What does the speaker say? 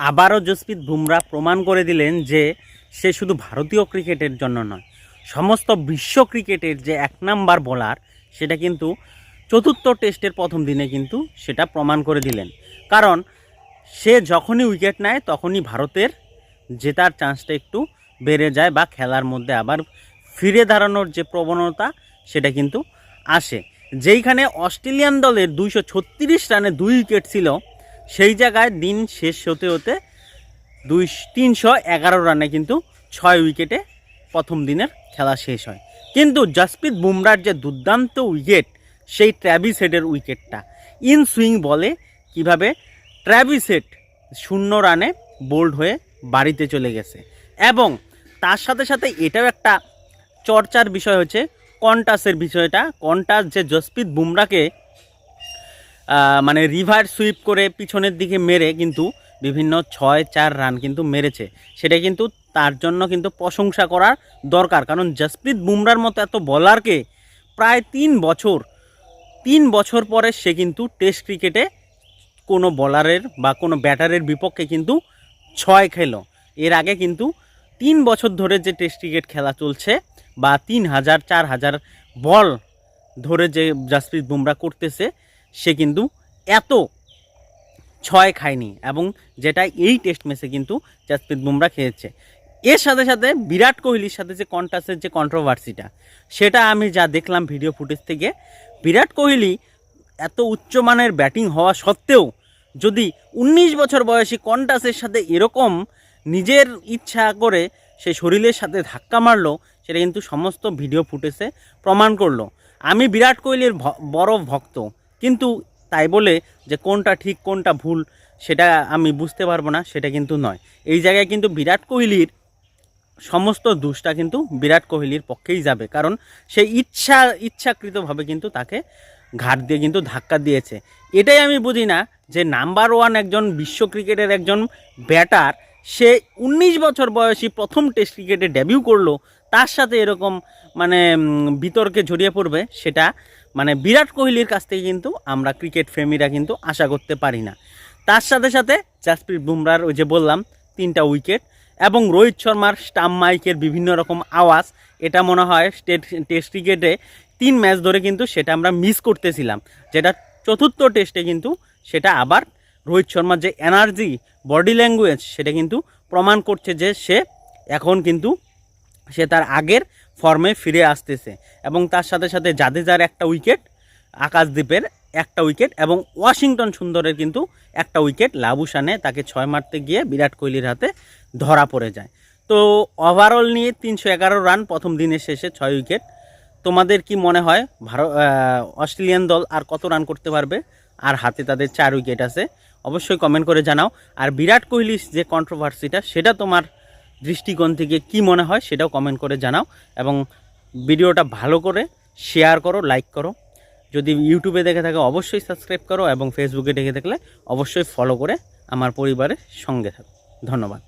আবারও জসপ্রীত বুমরা প্রমাণ করে দিলেন যে সে শুধু ভারতীয় ক্রিকেটের জন্য নয়, সমস্ত বিশ্ব ক্রিকেটের যে এক নাম্বার বোলার সেটা কিন্তু চতুর্থ টেস্টের প্রথম দিনে কিন্তু সেটা প্রমাণ করে দিলেন। কারণ সে যখনই উইকেট নেয় তখনই ভারতের জেতার চান্সটা একটু বেড়ে যায় বা খেলার মধ্যে আবার ফিরে দাঁড়ানোর যে প্রবণতা সেটা কিন্তু আসে। যেইখানে অস্ট্রেলিয়ান দলের 236 রানে 2 উইকেট ছিল, সেই জায়গায় দিন শেষ হতে হতে 311 রানে কিন্তু 6 উইকেটে প্রথম দিনের খেলা শেষ হয়। কিন্তু জসপ্রীত বুমরার যে দুর্দান্ত উইকেট, সেই ট্র্যাভিস হেডের উইকেটটা ইন সুইং বলে কিভাবে ট্র্যাভিস হেড 0 রানে বোল্ড হয়ে বাড়িতে চলে গেছে। এবং তার সাথে সাথে এটাও একটা চর্চার বিষয় হচ্ছে কন্টাসের বিষয়টা। কন্টাস যে জসপ্রীত বুমরাকে মানে রিভার সুইপ করে পিছনের দিকে মেরে কিন্তু বিভিন্ন 6-4 রান কিন্তু মেরেছে, সেটা কিন্তু তার জন্য কিন্তু প্রশংসা করার দরকার। কারণ জসপ্রীত বুমরার মতো এত বলারকে প্রায় 3 বছর পরে সে কিন্তু টেস্ট ক্রিকেটে কোনো বলারের বা কোনো ব্যাটারের বিপক্ষে কিন্তু 6 খেলো। এর আগে কিন্তু 3 বছর ধরে যে টেস্ট ক্রিকেট খেলা চলছে বা 3000-4000 বল ধরে যে জসপ্রীত বুমরা করতেছে, সে কিন্তু এত 6 খায়নি, এবং যেটা এই টেস্ট ম্যাচে কিন্তু জসপ্রীত বুমরা খেয়েছে। এর সাথে সাথে বিরাট কোহলির সাথে যে কন্টাসের যে কন্ট্রোভার্সিটা, সেটা আমি যা দেখলাম ভিডিও ফুটেজ থেকে, বিরাট কোহলি এত উচ্চমানের ব্যাটিং হওয়া সত্ত্বেও যদি 19 বছর বয়সী কন্টাসের সাথে এরকম নিজের ইচ্ছা করে সে শরীরের সাথে ধাক্কা মারলো, সেটা কিন্তু সমস্ত ভিডিও ফুটেজে প্রমাণ করলো। আমি বিরাট কোহলির বড় ভক্ত, কিন্তু তাই বলে যে কোনটা ঠিক কোনটা ভুল সেটা আমি বুঝতে পারবো না, সেটা কিন্তু নয়। এই জায়গায় কিন্তু বিরাট কোহলির সমস্ত দোষটা কিন্তু বিরাট কোহলির পক্ষেই যাবে, কারণ সে ইচ্ছাকৃতভাবে কিন্তু তাকে ঘাট দিয়ে কিন্তু ধাক্কা দিয়েছে। এটাই আমি বুঝি না যে নাম্বার 1 একজন বিশ্ব ক্রিকেটের একজন ব্যাটার, সে 19 বছর বয়সী প্রথম টেস্ট ক্রিকেটে ডেবিউ করলো, তার সাথে এরকম মানে বিতর্কে জড়িয়ে পড়বে, সেটা মানে বিরাট কোহলির কাছ থেকে কিন্তু আমরা ক্রিকেট প্রেমীরা কিন্তু আশা করতে পারি না। তার সাথে সাথে জসপ্রীত বুমরার ওই যে বললাম 3টা উইকেট এবং রোহিত শর্মার স্টাম্প মাইকের বিভিন্ন রকম আওয়াজ, এটা মনে হয় টেস্ট ক্রিকেটে 3 ম্যাচ ধরে কিন্তু সেটা আমরা মিস করতেছিলাম, যেটা চতুর্থ টেস্টে কিন্তু সেটা আবার রোহিত শর্মার যে এনার্জি, বডি ল্যাঙ্গুয়েজ, সেটা কিন্তু প্রমাণ করছে যে সে এখন কিন্তু সে তার আগের ফর্মে ফিরে আসতেছে। এবং তার সাথে সাথে জাদেজার একটা উইকেট, আকাশদ্বীপের একটা উইকেট এবং ওয়াশিংটন সুন্দরের কিন্তু একটা উইকেট লাবুসানে তাকে 6 মারতে গিয়ে বিরাট কোহলির হাতে ধরা পড়ে যায়। তো ওভারঅল নিয়ে 311 রান প্রথম দিনের শেষে 6 উইকেট। তোমাদের কি মনে হয় অস্ট্রেলিয়ান দল আর কত রান করতে পারবে? আর হাতে তাদের 4 উইকেট আছে, অবশ্যই কমেন্ট করে জানাও। আর বিরাট কোহলির যে কন্ট্রোভার্সিটা, সেটা তোমার দৃষ্টিকোণ থেকে কি মনে হয় সেটাও কমেন্ট করে জানাও। এবং ভিডিওটা ভালো করে শেয়ার করো, লাইক করো। যদি ইউটিউবে দেখে থাকে অবশ্যই সাবস্ক্রাইব করো, এবং ফেসবুকে দেখে থাকলে অবশ্যই ফলো করে আমার পরিবারের সঙ্গে থাকো। ধন্যবাদ।